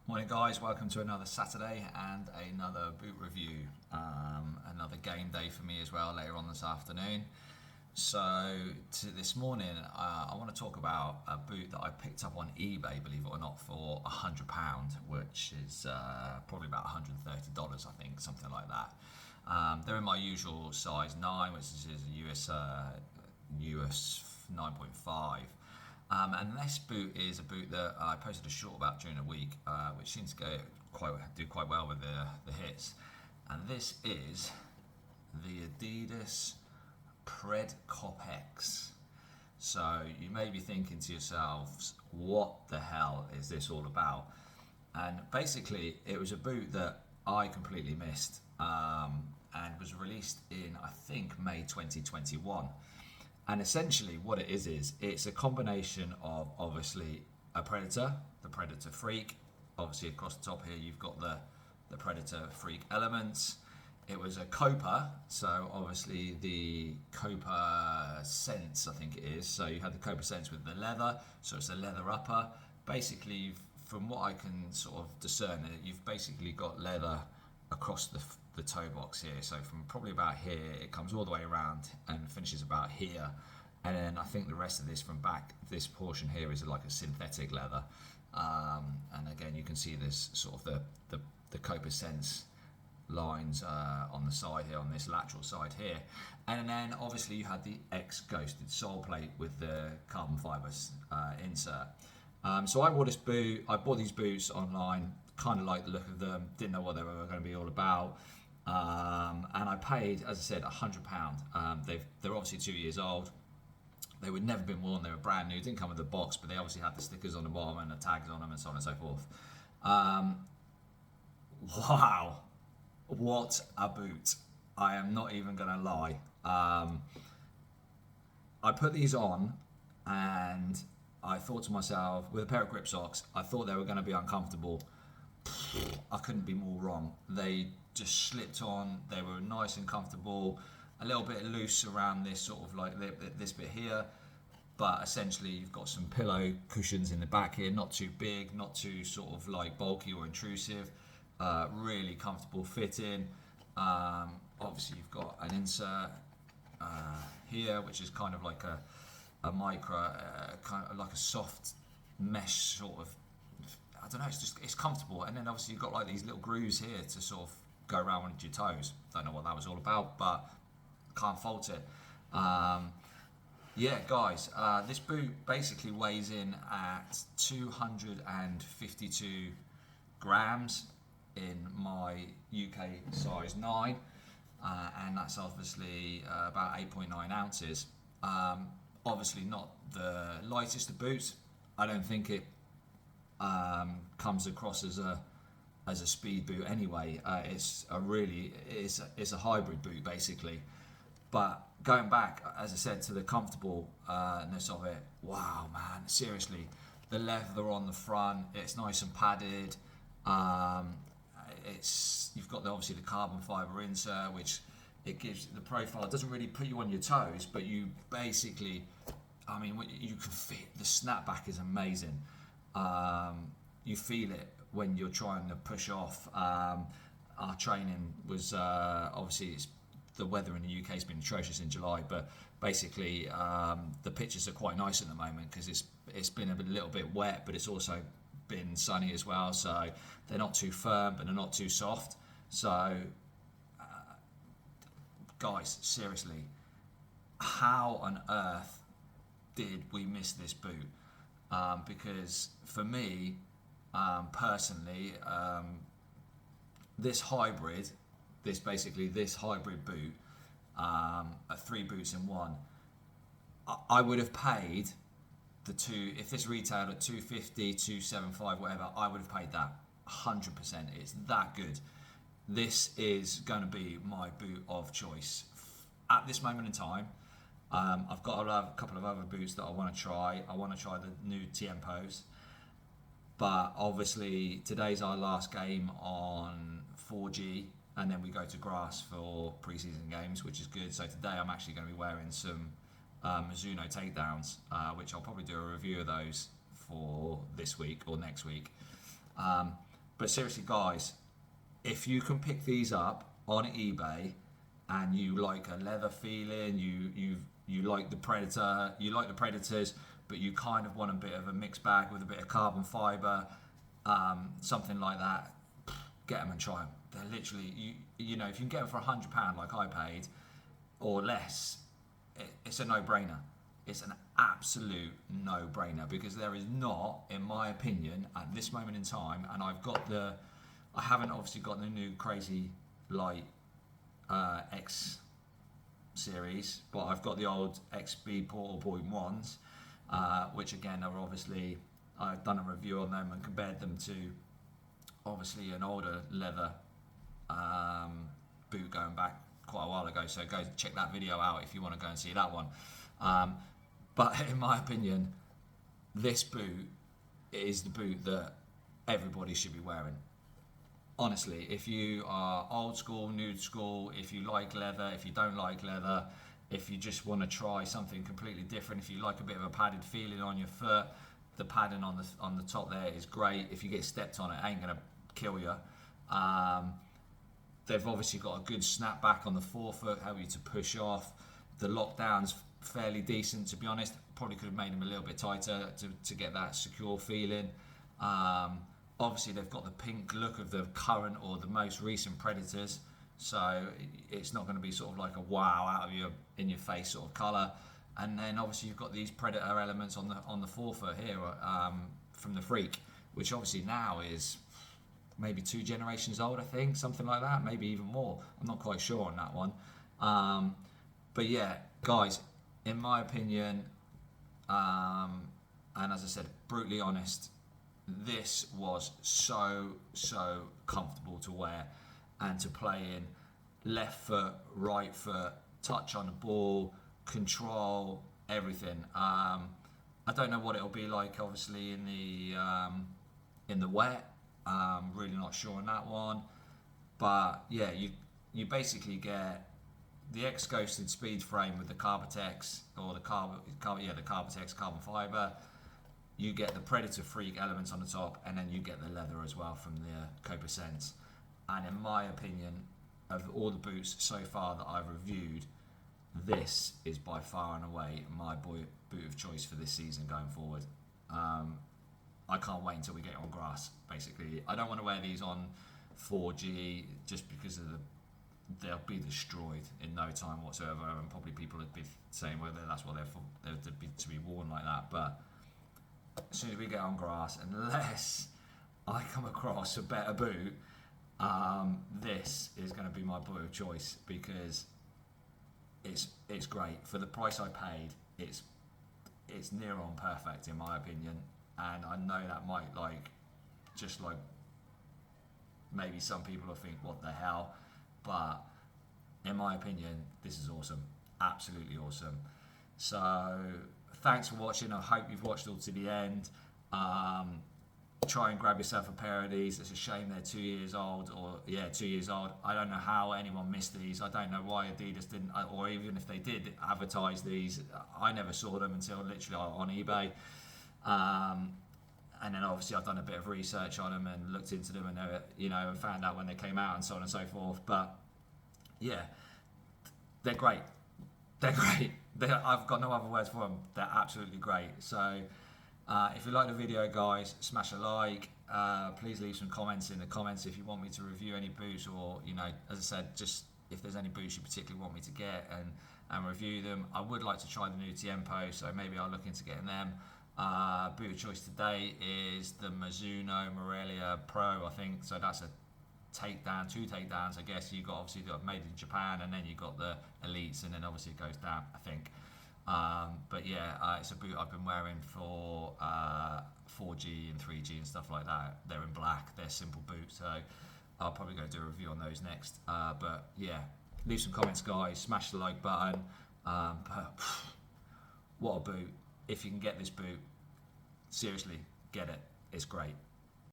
Morning guys, welcome to another Saturday and another boot review. Another game day for me as well later on this afternoon. So this morning I want to talk about a boot that I picked up on eBay, believe it or not, for £100, which is probably about $130 I think, something like that. They're in my usual size 9, which is US 9.5. And this boot is a boot that I posted a short about during the week, which seems to do quite well with the hits. And this is the Adidas PredcopX. So you may be thinking to yourselves, what the hell is this all about? And basically, it was a boot that I completely missed, and was released in, I think, May 2021. And essentially what it is it's a combination of obviously a Predator, the Predator Freak. Obviously across the top here you've got the Predator Freak elements. It was a Copa, so obviously the Copa Sense I think it is. So you had the Copa Sense with the leather, so it's a leather upper. Basically, from what I can sort of discern, you've basically got leather across the toe box here, so from probably about here it comes all the way around and finishes about here, and then I think the rest of this from back, this portion here is like a synthetic leather, and again you can see this sort of the Copa Sense lines on the side here, on this lateral side here, and then obviously you had the X Ghosted sole plate with the carbon fibers insert. So I bought this boot. I bought these boots online, kind of liked the look of them, didn't know what they were going to be all about. And I paid, as I said, £100. They're obviously 2 years old. They would never been worn. They were brand new. Didn't come with the box, but they obviously had the stickers on the bottom and the tags on them and so on and so forth. Wow, what a boot! I am not even going to lie. I put these on and I thought to myself, with a pair of grip socks, I thought they were going to be uncomfortable. I couldn't be more wrong. They just slipped on. They were nice and comfortable, a little bit loose around this sort of like this bit here, but essentially you've got some pillow cushions in the back here, not too big, not too sort of like bulky or intrusive, really comfortable fitting. Obviously you've got an insert here, which is kind of like a micro, kind of like a soft mesh sort of, I don't know, it's comfortable. And then obviously you've got like these little grooves here to sort of go around with your toes. Don't know what that was all about, but can't fault it. Yeah, guys, this boot basically weighs in at 252 grams in my UK size 9, and that's obviously about 8.9 ounces. Obviously not the lightest of boots. I don't think it comes across as a speed boot anyway. It's a hybrid boot basically. But going back, as I said, to the comfortableness of it, wow, man, seriously, the leather on the front, it's nice and padded. You've got obviously the carbon fiber insert, which it gives the profile. It doesn't really put you on your toes, but you basically, I mean, you can fit. The snapback is amazing. You feel it when you're trying to push off. Our training was obviously the weather in the UK has been atrocious in July, but basically the pitches are quite nice at the moment because it's been a little bit wet, but it's also been sunny as well. So they're not too firm, but they're not too soft. So guys, seriously, how on earth did we miss this boot? Because for me, personally, this hybrid boot, a 3 boots in one, I would have paid the two, if this retailed at 250, 275, whatever, I would have paid that 100%. It's that good. This is going to be my boot of choice at this moment in time. I've got a couple of other boots that I want to try. I want to try the new Tiempos, but obviously today's our last game on 4G, and then we go to grass for pre-season games, which is good. So today I'm actually going to be wearing some Mizuno takedowns, which I'll probably do a review of those for this week or next week. But seriously, guys, if you can pick these up on eBay and you like a leather feeling, you like the Predator, you like the Predators, but you kind of want a bit of a mixed bag with a bit of carbon fiber, something like that, get them and try them. They're literally, you know, if you can get them for £100 like I paid or less, it's a no-brainer. It's an absolute no-brainer, because there is not, in my opinion, at this moment in time, and I haven't obviously got the new crazy light X series, but I've got the old XB Portal Point ones, which again are obviously, I've done a review on them and compared them to obviously an older leather boot going back quite a while ago, so go check that video out if you want to go and see that one. But in my opinion, this boot is the boot that everybody should be wearing. Honestly, if you are old school, new school, if you like leather, if you don't like leather, if you just want to try something completely different, if you like a bit of a padded feeling on your foot, the padding on the top there is great. If you get stepped on, it ain't gonna kill you. They've obviously got a good snapback on the forefoot, help you to push off. The lockdown's fairly decent, to be honest. Probably could have made them a little bit tighter to get that secure feeling. Obviously, they've got the pink look of the current or the most recent Predators, so it's not going to be sort of like a wow out of your in your face sort of colour. And then obviously you've got these Predator elements on the forefoot here from the Freak, which obviously now is maybe 2 generations old, I think, something like that, maybe even more. I'm not quite sure on that one. But yeah, guys, in my opinion, and as I said, brutally honest, this was so comfortable to wear and to play in. Left foot, right foot, touch on the ball, control, everything. I don't know what it'll be like, obviously, in the wet. Really not sure on that one. But yeah, you basically get the X-Ghosted speed frame with the Carbotex, or the Carbotex carbon fiber. You get the Predator Freak elements on the top, and then you get the leather as well from the Copa Sense. And in my opinion, of all the boots so far that I've reviewed, this is by far and away my boot of choice for this season going forward. I can't wait until we get on grass, basically. I don't want to wear these on 4G just because of they'll be destroyed in no time whatsoever, and probably people would be saying whether that's what they're to be worn like that. But as soon as we get on grass, unless I come across a better boot, this is going to be my boot of choice, because it's great for the price I paid. It's near on perfect in my opinion, and I know that might just maybe some people will think what the hell, but in my opinion this is awesome, absolutely awesome. So thanks for watching. I hope you've watched all to the end. Try and grab yourself a pair of these. It's a shame they're 2 years old, 2 years old. I don't know how anyone missed these. I don't know why Adidas didn't, or even if they did advertise these, I never saw them until literally on eBay. And then obviously I've done a bit of research on them and looked into them, and and found out when they came out and so on and so forth. But yeah, they're great. They're great. I've got no other words for them. They're absolutely great. So if you like the video, guys, smash a like. Please leave some comments in the comments if you want me to review any boots, or as I said, just if there's any boots you particularly want me to get and review them. I would like to try the new Tiempo, so maybe I'll look into getting them. Boot of choice today is the Mizuno Morelia Pro, I think. So that's a takedown, 2 takedowns, I guess. You got obviously made in Japan, and then you got the Elites, and then obviously it goes down, I think. But yeah, it's a boot I've been wearing for 4G and 3G and stuff like that. They're in black, they're simple boots, so I'll probably go do a review on those next. But yeah, leave some comments, guys, smash the like button. But what a boot. If you can get this boot, seriously, get it. It's great.